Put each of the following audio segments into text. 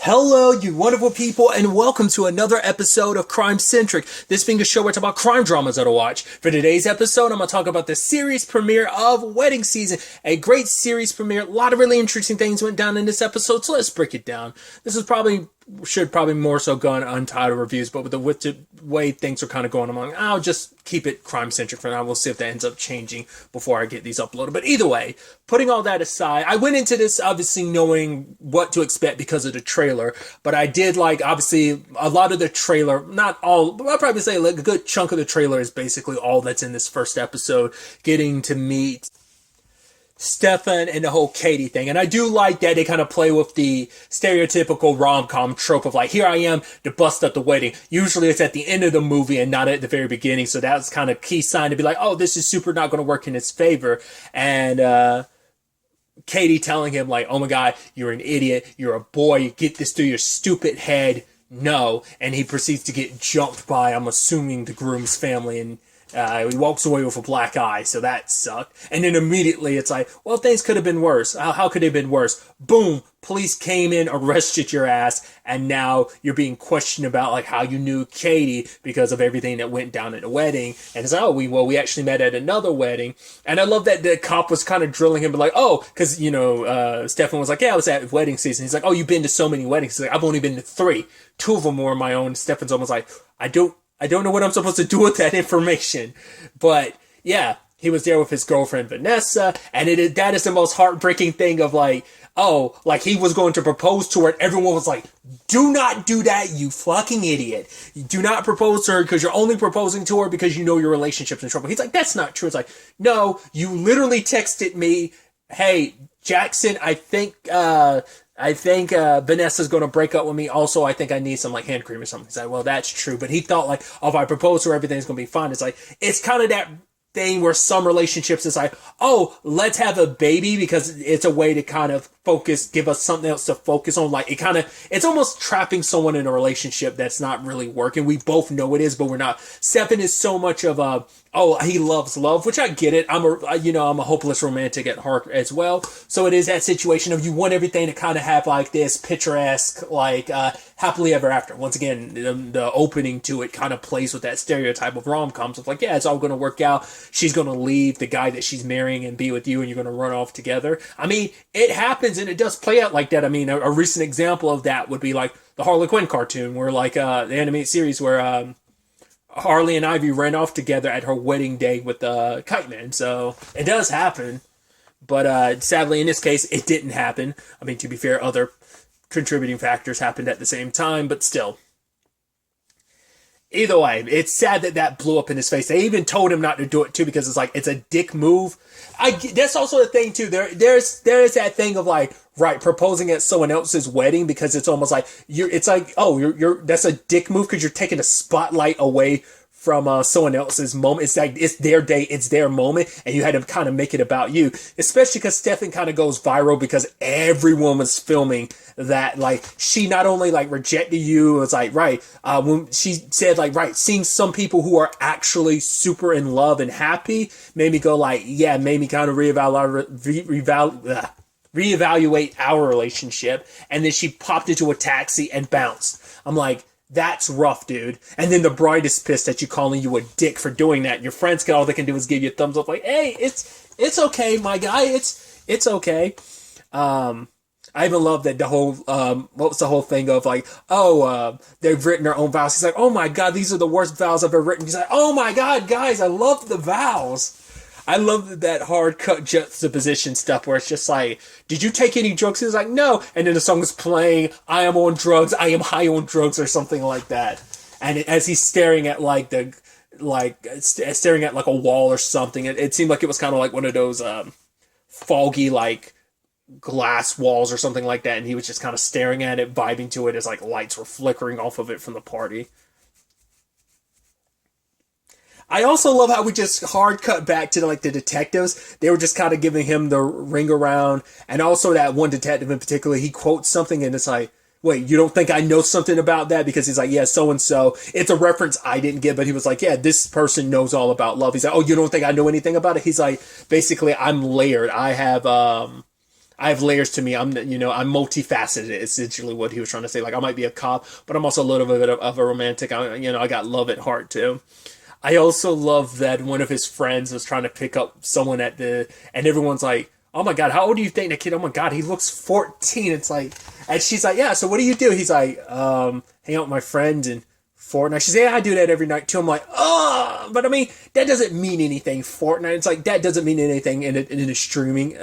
Hello, you wonderful people, and welcome to another episode of Crime Centric. This being a show where I talk about crime dramas that I watch. For today's episode, I'm going to talk about the series premiere of Wedding Season. A great series premiere. A lot of really interesting things went down in this episode, so let's break it down. This is should probably more so go on untitled reviews, but with the way things are kind of going along, I'll just keep it crime centric for now. We'll see if that ends up changing before I get these uploaded. But either way, putting all that aside, I went into this obviously knowing what to expect because of the trailer, but I did like, obviously, a lot of the trailer, not all, but I'll probably say like a good chunk of the trailer is basically all that's in this first episode, getting to meet Stefan and the whole Katie thing. And I do like that they kind of play with the stereotypical rom-com trope of like, here I am to bust up the wedding. Usually it's at the end of the movie and not at the very beginning. So that's kind of key sign to be like, oh, this is super not going to work in his favor. And, Katie telling him like, oh my God, you're an idiot. You're a boy. Get this through your stupid head. No. And he proceeds to get jumped by, I'm assuming, the groom's family, and he walks away with a black eye, so that sucked. And then immediately it's like, well, things could have been worse. How could they have been worse? Boom! Police came in, arrested your ass, and now you're being questioned about like how you knew Katie because of everything that went down at the wedding. And it's like, oh, we actually met at another wedding. And I love that the cop was kind of drilling him, but like, oh, because Stefan was like, yeah, I was at wedding season. He's like, oh, you've been to so many weddings. He's like, I've only been to 3. 2 of them were my own. Stefan's almost like, I don't know what I'm supposed to do with that information. But yeah, he was there with his girlfriend Vanessa, and that is the most heartbreaking thing of like, oh, like he was going to propose to her, and everyone was like, do not do that, you fucking idiot. You do not propose to her because you're only proposing to her because you know your relationship's in trouble. He's like, that's not true. It's like, no, you literally texted me, hey, Jackson, I think Vanessa's going to break up with me. Also, I think I need some like hand cream or something. He's like, well, that's true. But he thought like, oh, if I propose to her, everything's going to be fine. It's like, it's kind of that thing where some relationships is like, oh, let's have a baby because it's a way to kind of give us something else to focus on. Like it's almost trapping someone in a relationship that's not really working. We both know it is, but we're not. Stefan is so much of a, oh, he loves love, which I get it. I'm a hopeless romantic at heart as well. So it is that situation of you want everything to kind of have like this picturesque, like, happily ever after. Once again, the opening to it kind of plays with that stereotype of rom-coms of like, yeah, it's all going to work out. She's going to leave the guy that she's marrying and be with you, and you're going to run off together. I mean, it happens and it does play out like that. I mean, a recent example of that would be like the Harley Quinn cartoon, where like, the animated series where, Harley and Ivy ran off together at her wedding day with Kite Man. So it does happen. But sadly, in this case, it didn't happen. I mean, to be fair, other contributing factors happened at the same time, but still. Either way, it's sad that blew up in his face. They even told him not to do it, too, because it's like, it's a dick move. That's also the thing, too. There is that thing of like, right, proposing at someone else's wedding because it's almost like, that's a dick move because you're taking a spotlight away from someone else's moment. It's like, it's their day, it's their moment, and you had to kind of make it about you. Especially because Stefan kind of goes viral because everyone was filming that, like, she not only, like, rejected you, it's like, right, when she said, like, right, seeing some people who are actually super in love and happy made me go, like, yeah, made me kind of reevaluate our relationship. And then she popped into a taxi and bounced. I'm like, that's rough, dude. And then the bride is pissed at you, calling you a dick for doing that. Your friends all they can do is give you a thumbs up, like, hey, it's okay, my guy, it's okay. I even love that the whole, what was the whole thing of like, they've written their own vows. He's like, oh my God, these are the worst vows I've ever written. He's like, oh my God, guys, I love the vows. I love that hard cut juxtaposition stuff where it's just like, did you take any drugs? He's like, no. And then the song is playing, I am on drugs, I am high on drugs, or something like that. And as he's staring at staring at like a wall or something, it seemed like it was kind of like one of those, foggy, like, glass walls or something like that. And he was just kind of staring at it, vibing to it as like lights were flickering off of it from the party. I also love how we just hard cut back to like the detectives. They were just kind of giving him the ring around. And also that one detective in particular, he quotes something and it's like, wait, you don't think I know something about that? Because he's like, yeah, so-and-so. It's a reference I didn't get, but he was like, yeah, this person knows all about love. He's like, oh, you don't think I know anything about it? He's like, basically, I'm layered. I have I have layers to me. I'm multifaceted. Essentially, what he was trying to say. Like I might be a cop, but I'm also a little bit of a romantic. I got love at heart too. I also love that one of his friends was trying to pick up someone and everyone's like, "Oh my God, how old do you think that kid? Oh my God, he looks 14." It's like, and she's like, "Yeah, so what do you do?" He's like, "Hang out with my friends and Fortnite." She's like, "Yeah, I do that every night too." I'm like, "Oh," but I mean, that doesn't mean anything. Fortnite, it's like, that doesn't mean anything in a streaming,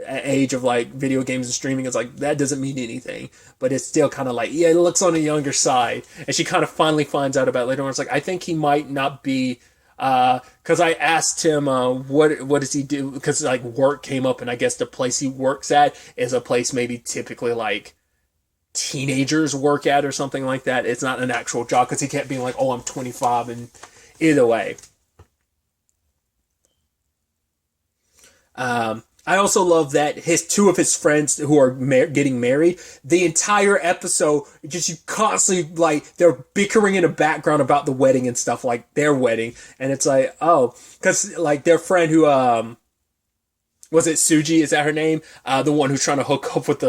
age of like video games and streaming. It's like, that doesn't mean anything, but it's still kind of like, yeah, it looks on the younger side. And she kind of finally finds out about it later on. It's like, I think he might not be, because I asked him, what does he do? Because like work came up, and I guess the place he works at is a place maybe typically like teenagers work at or something like that. It's not an actual job, because he kept being like, "Oh, I'm 25," and either way. I also love that two of his friends who are getting married, the entire episode, just you constantly, like, they're bickering in the background about the wedding and stuff, like their wedding. And it's like, oh, because, like, their friend who, was it Suji? Is that her name? The one who's trying to hook up with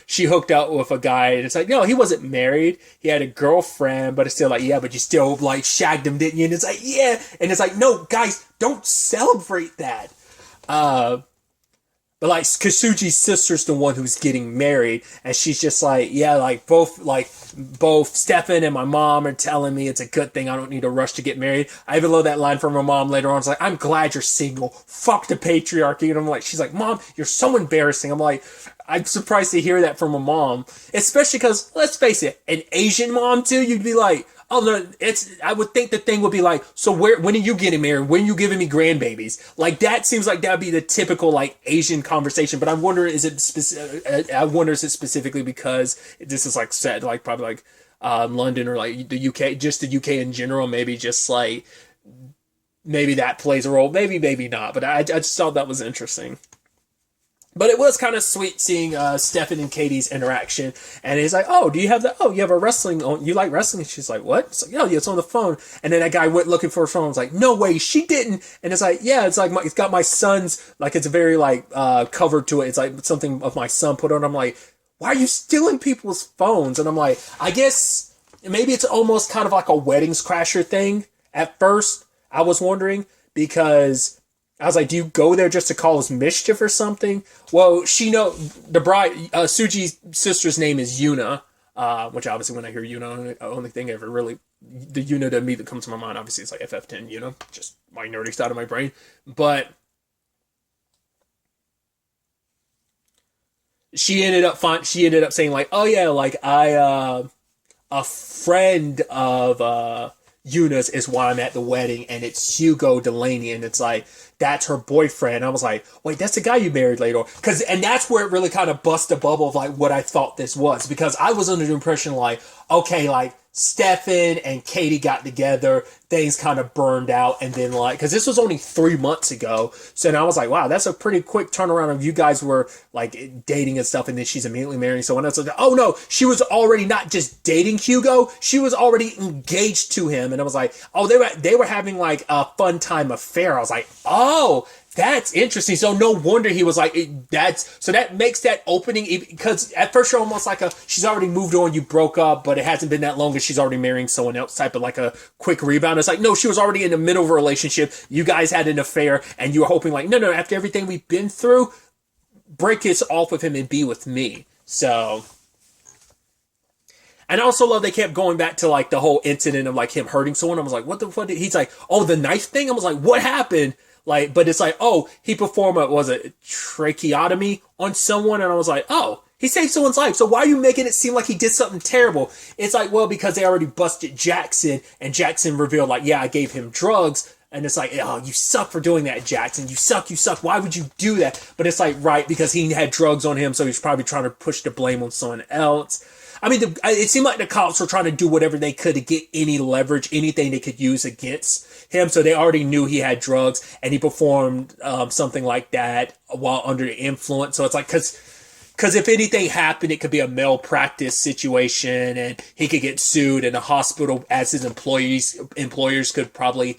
she hooked up with a guy, and it's like, no, he wasn't married. He had a girlfriend, but it's still like, yeah, but you still, like, shagged him, didn't you? And it's like, yeah. And it's like, no, guys, don't celebrate that. But like, Kasuji's sister's the one who's getting married, and she's just like, yeah, both Stefan and my mom are telling me it's a good thing. I don't need to rush to get married. I even love that line from her mom later on. It's like, "I'm glad you're single. Fuck the patriarchy." And I'm like, she's like, "Mom, you're so embarrassing." I'm like, I'm surprised to hear that from a mom, especially because, let's face it, an Asian mom too, you'd be like, "Oh no, I would think the thing would be like, so when are you getting married? When are you giving me grandbabies?" Like, that seems like that'd be the typical, like, Asian conversation. But I wonder, is it specifically because this is, like, set, like, probably, like, London or, like, the UK, just the UK in general, maybe just, like, maybe that plays a role, maybe not. But I just thought that was interesting. But it was kind of sweet seeing Stefan and Katie's interaction. And he's like, "Oh, do you have that? Oh, you have a wrestling on? You like wrestling?" And she's like, "What?" It's like, "Oh, yeah, it's on the phone." And then that guy went looking for her phone. I was like, "No way, she didn't." And it's like, "Yeah, it's like it's got my son's, like, it's a very like cover to it. It's like something of my son put on." I'm like, "Why are you stealing people's phones?" And I'm like, I guess maybe it's almost kind of like a weddings crasher thing. At first, I was wondering, because I was like, do you go there just to cause mischief or something? Well, the bride, Suji's sister's name is Yuna, which obviously when I hear Yuna, the only thing ever really, the Yuna to me that comes to my mind, obviously it's like FF10 Yuna, just my nerdy side of my brain. But she ended up saying like, "Oh yeah, like a friend of, Yuna's is why I'm at the wedding, and it's Hugo Delaney," and it's like, that's her boyfriend. I was like, wait, that's the guy you married later on. And that's where it really kind of bust the bubble of like what I thought this was, because I was under the impression like, okay, like Stefan and Katie got together, things kind of burned out, and then like, because this was only 3 months ago, so then I was like, wow, that's a pretty quick turnaround of you guys were like dating and stuff, and then she's immediately marrying someone else. Like, oh no, she was already not just dating Hugo, she was already engaged to him. And I was like, oh, they were having like a fun time affair. I was like, oh, that's interesting. So no wonder he was like, so that makes that opening, because at first you're almost like she's already moved on, you broke up, but it hasn't been that long and she's already marrying someone else type of like a quick rebound. It's like, no, she was already in the middle of a relationship. You guys had an affair and you were hoping like, no, after everything we've been through, break this off with him and be with me. So, and I also love they kept going back to like the whole incident of like him hurting someone. I was like, what the fuck? He's like, oh, the knife thing? I was like, what happened? Like, but it's like, oh, he performed a tracheotomy on someone, and I was like, oh, he saved someone's life. So why are you making it seem like he did something terrible? It's like, well, because they already busted Jackson, and Jackson revealed like, yeah, I gave him drugs. And it's like, oh, you suck for doing that, Jackson. You suck. Why would you do that? But it's like, right, because he had drugs on him, so he's probably trying to push the blame on someone else. I mean, it seemed like the cops were trying to do whatever they could to get any leverage, anything they could use against him. So they already knew he had drugs, and he performed something like that while under the influence. So it's like, because if anything happened, it could be a malpractice situation, and he could get sued, and the hospital, as his employers, could probably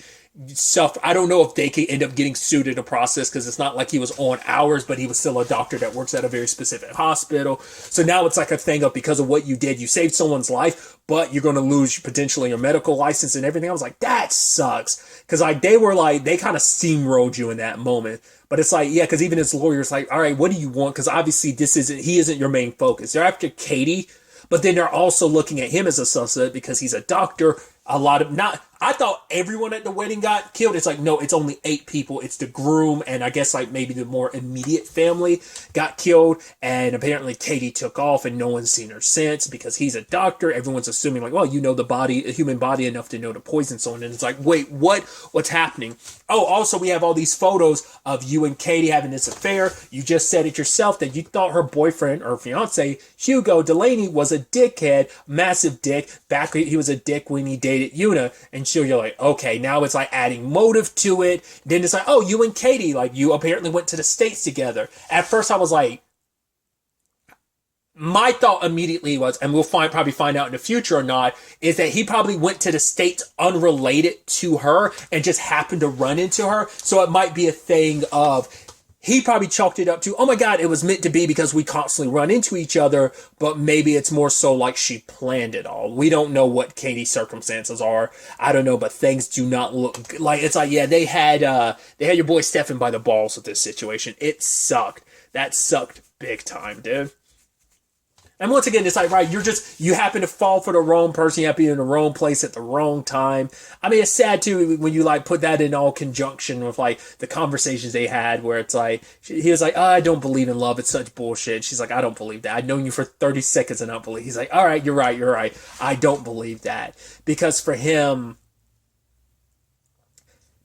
suffer. I don't know if they could end up getting sued in the process because it's not like he was on hours, but he was still a doctor that works at a very specific hospital. So now it's like a thing of because of what you did, you saved someone's life, but you're going to lose potentially your medical license and everything. I was like, that sucks. Because like they were like, they kind of steamrolled you in that moment. But it's like, yeah, because even his lawyer's like, all right, what do you want? Because obviously he isn't your main focus. They're after Katie, but then they're also looking at him as a suspect because he's a doctor. I thought everyone at the wedding got killed. It's like, no, it's only 8 people. It's the groom and I guess like maybe the more immediate family got killed. And apparently Katie took off and no one's seen her since because he's a doctor. Everyone's assuming like, well, you know the human body enough to know the poison someone. And it's like, wait, what's happening? Oh, also we have all these photos of you and Katie having this affair. You just said it yourself that you thought her boyfriend or fiance, Hugo Delaney, was a dickhead, massive dick. He was a dick when he dated Una. And you're like, okay, now it's like adding motive to it. Then it's like, oh, you and Katie, like you apparently went to the States together. At first I was like, my thought immediately was, and we'll probably find out in the future or not, is that he probably went to the States unrelated to her and just happened to run into her. So it might be a thing of, he probably chalked it up to, oh my God, it was meant to be because we constantly run into each other, but maybe it's more so like she planned it all. We don't know what Katie's circumstances are. I don't know, but things do not look like, it's like, yeah, they had your boy Stefan by the balls with this situation. It sucked. That sucked big time, dude. And once again, it's like, right, you happen to fall for the wrong person, you happen to be in the wrong place at the wrong time. I mean, it's sad too when you like put that in all conjunction with like the conversations they had where it's like, he was like, oh, I don't believe in love, it's such bullshit. She's like, I don't believe that. I've known you for 30 seconds and I don't believe. He's like, all right, you're right. I don't believe that. Because for him,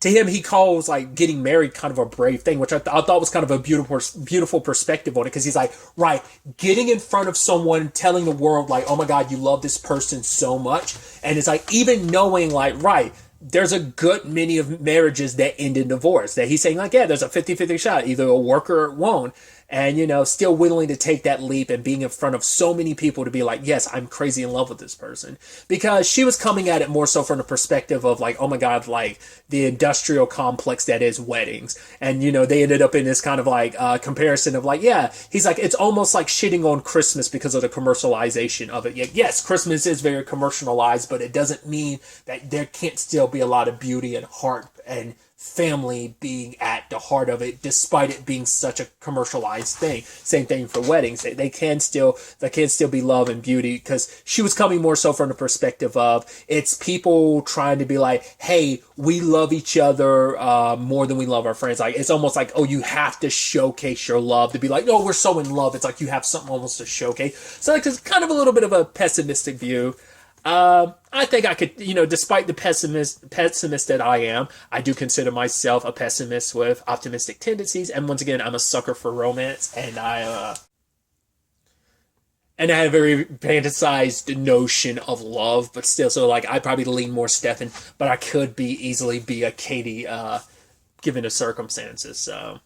to him, he calls like getting married kind of a brave thing, which I thought was kind of a beautiful perspective on it. Because he's like, right, getting in front of someone, telling the world like, oh my God, you love this person so much. And it's like, even knowing like, right, there's a good many of marriages that end in divorce. That he's saying like, yeah, there's a 50-50 shot. Either it'll work or it won't. And, you know, still willing to take that leap and being in front of so many people to be like, yes, I'm crazy in love with this person. Because she was coming at it more so from the perspective of like, oh my God, like the industrial complex that is weddings. And, you know, they ended up in this kind of like comparison of like, yeah, he's like, it's almost like shitting on Christmas because of the commercialization of it. Yes, Christmas is very commercialized, but it doesn't mean that there can't still be a lot of beauty and heart and family being at the heart of it, despite it being such a commercialized thing. Same thing for weddings. They can still be love and beauty, because she was coming more so from the perspective of it's people trying to be like, hey, we love each other more than we love our friends. Like it's almost like, oh, you have to showcase your love to be like, no, we're so in love. It's like you have something almost to showcase. So like it's kind of a little bit of a pessimistic view. I think I could, you know, despite the pessimist that I am, I do consider myself a pessimist with optimistic tendencies. And once again, I'm a sucker for romance, and I have a very fantasized notion of love, but still, so like I probably lean more Stefan, but I could easily be a Katie, given the circumstances. So.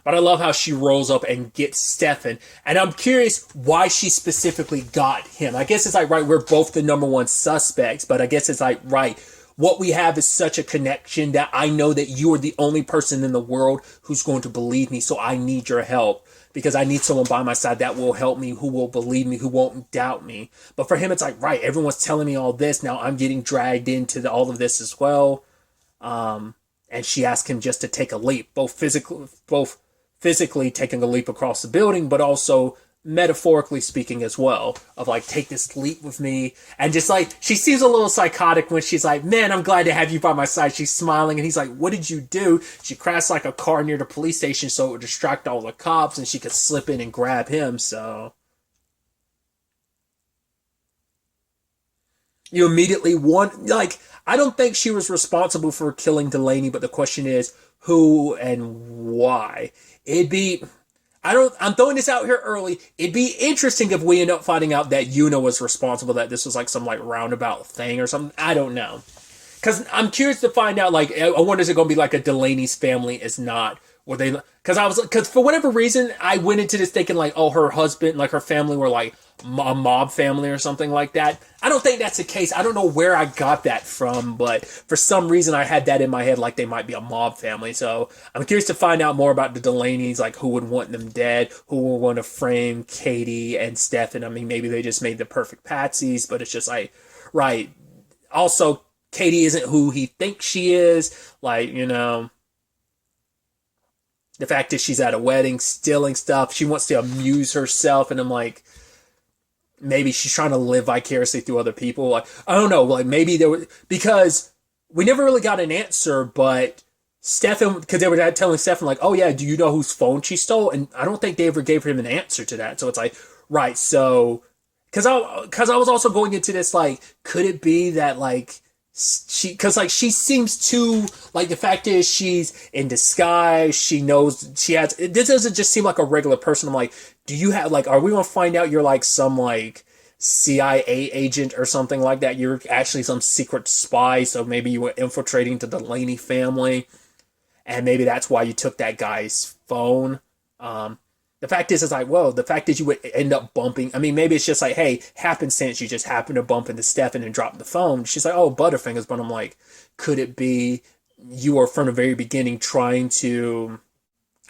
But I love how she rolls up and gets Stefan. And I'm curious why she specifically got him. I guess it's like, right, we're both the number one suspects. But I guess it's like, right, what we have is such a connection that I know that you are the only person in the world who's going to believe me. So I need your help. Because I need someone by my side that will help me, who will believe me, who won't doubt me. But for him, it's like, right, everyone's telling me all this. Now I'm getting dragged into all of this as well. And she asked him just to take a leap, both physically taking a leap across the building, but also metaphorically speaking as well, of like, take this leap with me. And just like, she seems a little psychotic when she's like, man, I'm glad to have you by my side. She's smiling and he's like, what did you do? She crashed like a car near the police station so it would distract all the cops and she could slip in and grab him. So you immediately want, like, I don't think she was responsible for killing Delaney, but the question is who and why. I'm throwing this out here early. It'd be interesting if we end up finding out that Una was responsible, that this was like some like roundabout thing or something. I don't know. Because I'm curious to find out, like, I wonder is it going to be like a Delaney's family is not Were they? Because for whatever reason, I went into this thinking like, oh, her husband, like her family were like a mob family or something like that. I don't think that's the case. I don't know where I got that from, but for some reason I had that in my head like they might be a mob family. So I'm curious to find out more about the Delaney's, like who would want them dead, who would want to frame Katie and Stefan. I mean, maybe they just made the perfect patsies, but it's just like, right. Also, Katie isn't who he thinks she is. Like, the fact that she's at a wedding stealing stuff, she wants to amuse herself, and I'm like, maybe she's trying to live vicariously through other people. Like, I don't know, like maybe there was, because we never really got an answer, but Stefan, because they were telling Stefan like, oh yeah, do you know whose phone she stole? And I don't think they ever gave him an answer to that. So it's like, right, so, because I was also going into this like, could it be that like, she seems too, like, the fact is she's in disguise, she knows she has, this doesn't just seem like a regular person. I'm like, do you have, like, are we gonna find out you're like some like CIA agent or something like that? You're actually some secret spy, so maybe you were infiltrating the Delaney family, and maybe that's why you took that guy's phone. The fact is, it's like, whoa, the fact is you would end up bumping. I mean, maybe it's just like, hey, happenstance, you just happen to bump into Stefan and drop the phone. She's like, oh, Butterfingers. But I'm like, could it be you were from the very beginning trying to,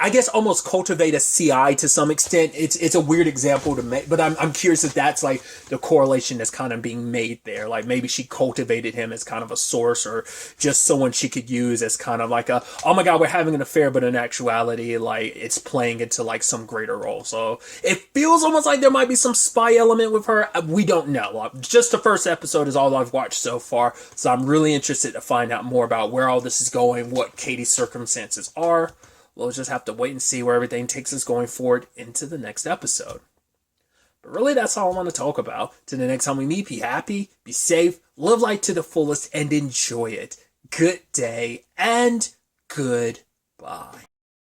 I guess, almost cultivate a CI to some extent? It's a weird example to make, but I'm curious if that's like the correlation that's kind of being made there. Like maybe she cultivated him as kind of a source, or just someone she could use as kind of like a, oh my god, we're having an affair, but in actuality, like it's playing into like some greater role. So it feels almost like there might be some spy element with her. We don't know. Just the first episode is all I've watched so far, so I'm really interested to find out more about where all this is going, what Katie's circumstances are. We'll just have to wait and see where everything takes us going forward into the next episode. But really, that's all I want to talk about. Till the next time we meet, be happy, be safe, live life to the fullest, and enjoy it. Good day, and goodbye.